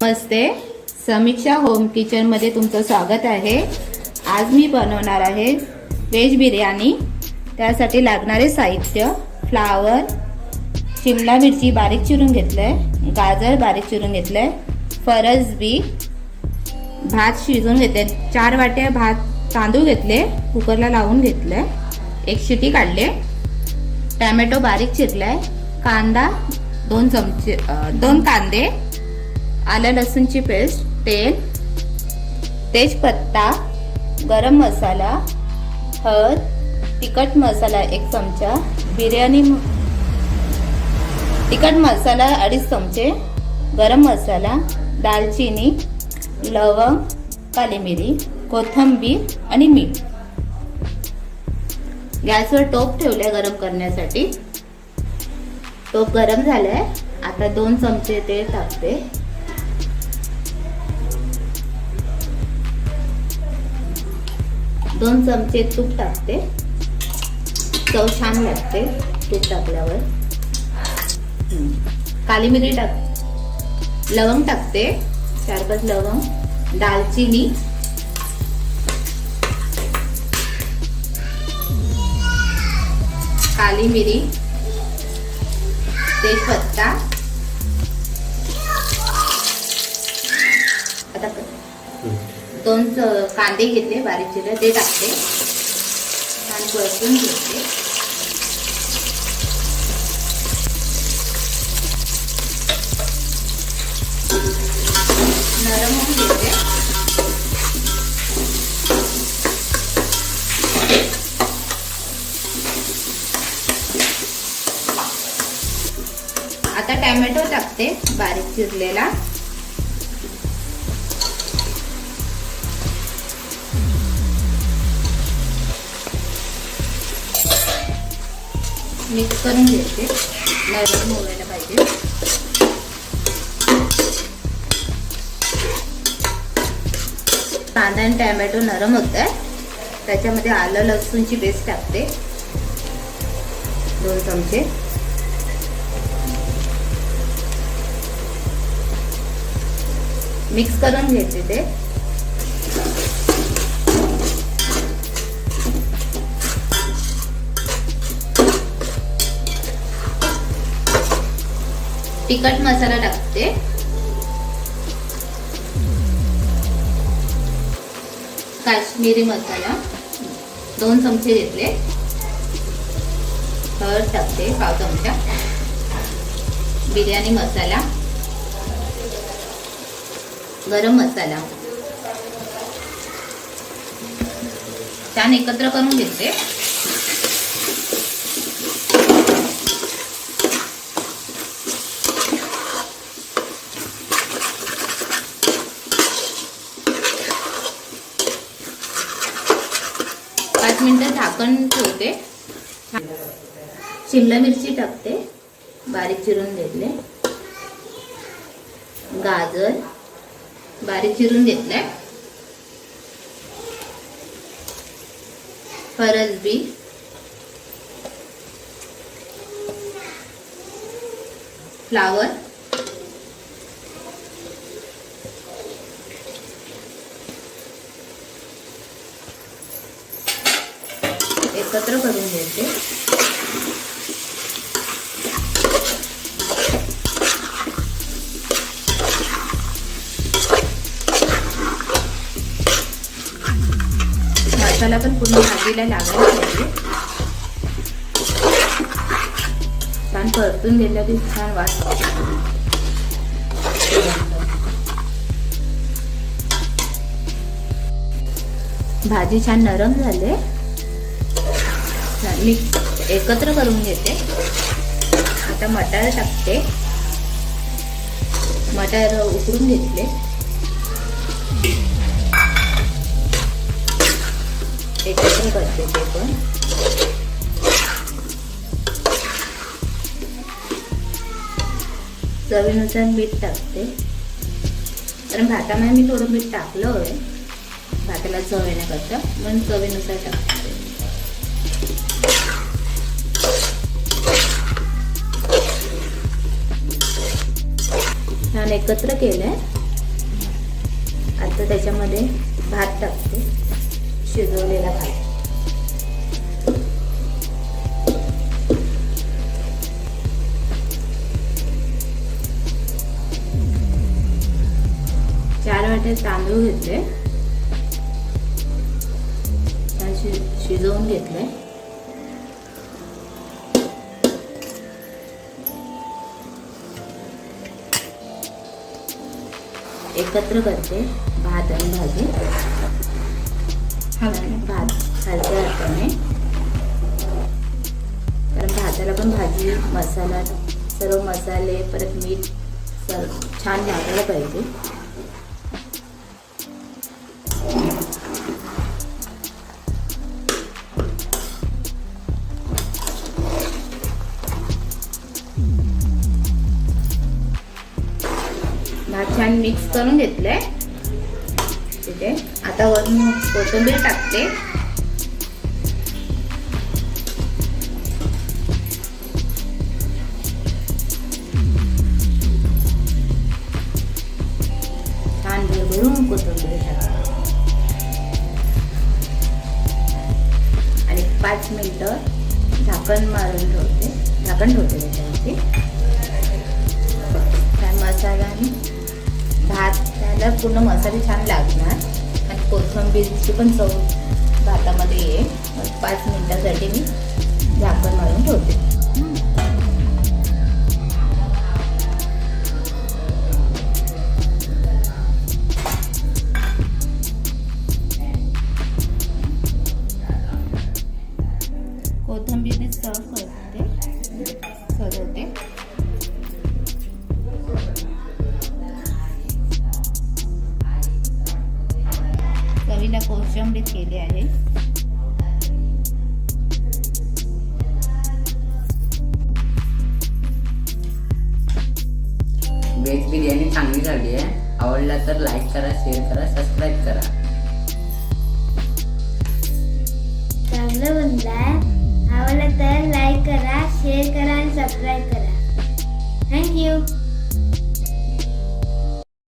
नमस्ते, समीक्षा home kitchen मध्ये तुमचं स्वागत आहे। आज मी बनवणार आहे वेज बिर्याणी। त्यासाठी लागणारे साहित्य: फ्लावर, शिमला मिरची बारीक चिरून घेतलंय, गाजर बारीक चिरून घेतलंय, फरसबी, भात शिजवून घेतले, 4 वाट्या भात तांदूळ घेतले, कुकरला लावून घेतले, 1 शिटी काढले, टोमॅटो बारीक चिरलाय, कांदा 2 कांदे, आलं लसूणची पेस्ट, तेल, तेजपत्ता, गरम मसाला, हळद, तिखट मसाला 1 चमचा, बिर्याणी तिखट मसाला 2.5 चमचे, गरम मसाला, दालचिनी, लवंग, काली मिरी, कोथिंबीर आणि मीठ। गॅसवर टोप ठेवले गरम करण्यासाठी। टोप गरम झालाय। आता 2 चमचे तेल टाकते, 2 चमचे तूप टाकते, चव छान लागते तूप टाकल्यावर। काली मिरी लवंग टाकते, 4-5 लवंग, दालचिनी, काली मिरी, तेजपत्ता। आता 2 कांदे घेतले बारीक चिरले, ते टाकते, छान परतून घेते। नरम होऊन घेते। आता टोमॅटो टाकते बारीक चिरलेला, मिक्स करून घेते, नरम व्हायला पाहिजे। कांदा आणि टोमॅटो नरम होत आहे, त्याच्यामध्ये आलं लसूणची पेस्ट टाकते, 2 चमचे, मिक्स करून घ्यायचे ते। तिखट मसाला टाकते, काश्मीरी मसाला 2 चमचे घेतले, हळद टाकते 1/2 चमचा, बिर्याणी मसाला, गरम मसाला, छान एकत्र करून घेते। पाच मिनिटं झाकण ठेवते। शिमला मिरची टाकते, बारीक चिरून घेतले, गाजर बारीक चिरून घेतले, फरसबी, फ्लावर, एकत्र करून घ्यायचे। मसाला पण पूर्ण भाजीला लागायला पाहिजे, छान परतून घेतला की छान वास येतो। भाजी छान नरम झाले, मी एकत्र करून घेते। आता मटार टाकते, मटार उकडून घेतले, एकत्र करते ते पण। चवीनुसार मीठ टाकते, कारण भातामध्ये मी थोडं मीठ टाकलं आहे, भाताला चव येण्याकरता, म्हणून चवीनुसार टाकते। छान एकत्र केलंय, आता त्याच्यामध्ये भात टाकते, शिजवलेला भात. चार वाटे तांदूळ घेतले, शिजवून घेतले. एकत्र करते भात आणि भाजी. भात हलक्या हाताने, कारण भाताला पण भाजी मसाला, सर्व मसाले परत मीठ छान लागायला पाहिजे. भात छान मिक्स करून घेतलंय तिथे. आता वरून कोथिंबीर टाकते. छान भरभरून कोथिंबीर टाकते आणि 5 मिनिटं झाकण मारून ठेवते. झाकण ठेवते त्याच्यावरती. मसाला आणि भात त्याला पूर्ण मसाले छान लागणार आणि कोथिंबीरची पण चव भातामध्ये येईल. 5 मिनिटासाठी मी झाकण मारून ठेवते. कोथिंबीरने सर्व करते, सजवते. चवीला कोशिंबीर केली आहे. व्हेज बिर्याणी चांगली झाली आहे. आवडला तर लाईक करा, शेअर करा, सबस्क्राईब करा.